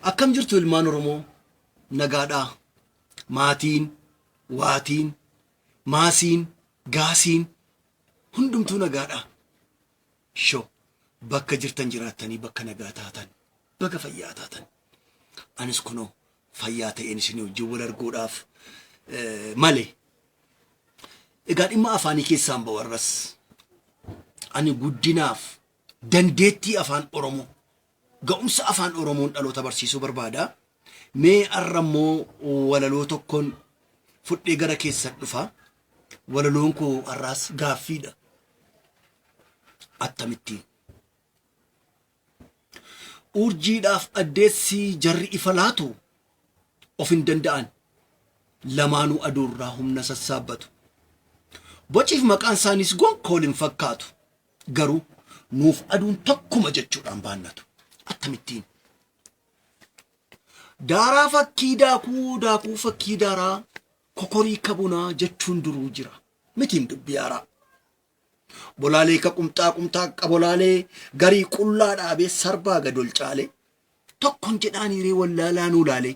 akkam jirtu ilmaan Oromoo nagaadhaa maatiin waatiin maasiin gaasiin hundumtuu nagaadhaa sho bakka jirtan jiraattanii bakka nagaa taatan bakka fayyaa taatan anis kunoo fayyaa ta'een isin wajjin wal arguudhaaf malee egaa dhimma afaanii keessaan bawarras ani guddinaaf dandeettii afaan Oromoo ga'umsa afaan Oromoon dhaloota barsiisuu barbaada mee arrammoo walaloo tokkoon fudhee gara keessan dhufa walaloon koo arraas gaaffiidha attamittiin urjiidhaaf addeessi jarri ifa laatu of hin danda'an lamaanuu aduurraa humna sassaabbatu bociif maqaan isaanis gonkool hin fakkaatu garuu nuuf aduun tokkuma jechuudhaan baannatu attamittiin daaraa fakkii daakuu fakkii daaraa kokorii kabunaa jechuun duruu jira mitiin dubbii haaraa bolaalee ka qumxaa qabolaalee garii qullaa dhaabee sarbaa gadol caalee tokkon jedhaan hiree wallaalaa nuu laalee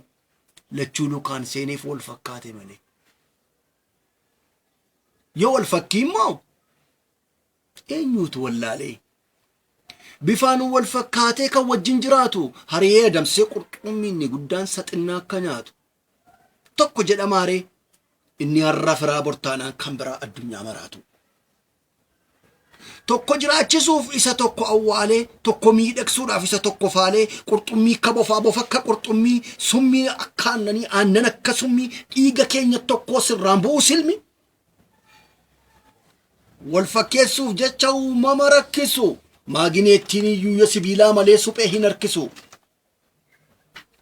lachuu lukaan seeneef wal fakkaate malee yoo wal fakkii immoo eenyuutu wallaalee bifaanuu wal fakkaatee kan wajjin jiraatu hariyee adamsee qurxummiinni guddaan saxinnaa akka nyaatu tokko jedhamaaree inni har'a firaa bortaanaan kan biraa addunyaa maraatu tokko jiraachisuuf isa tokko awwaalee tokko miidhagsuudhaaf isa tokko faalee qurxummii akka bofa akka qurxummii summii akka aannanii aannan akka summii dhiiga keenya tokko sirraan bu'u silmi wal fakkeessuuf jecha uumama rakkisu maagineettiin iyyuu sibiilaa malee suphee hin harkisu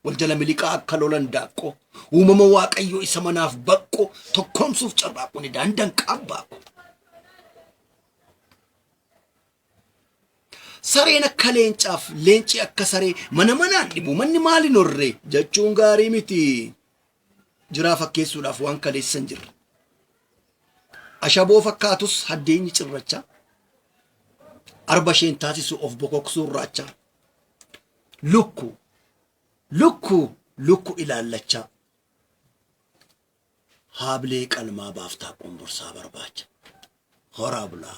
wal jala miliqaa akka lolan daaqqoo uumama waaqayyoo isa manaaf baqqoo tokkoomsuuf carraaquu ni danqaan baaqu sareen akka leencaaf leenci akka saree mana manaan dhibu manni maaliin horree jechuun gaarii miti jiraa fakkeessuudhaaf waan kaleessan jirra ashaboo fakkaatus haddeenyi cirracha arba isheen taasisu of bokoksuu irraacha lukku ilaallachaa haablee qalmaa baaftaa qomborsaa barbaacha horaa bulaa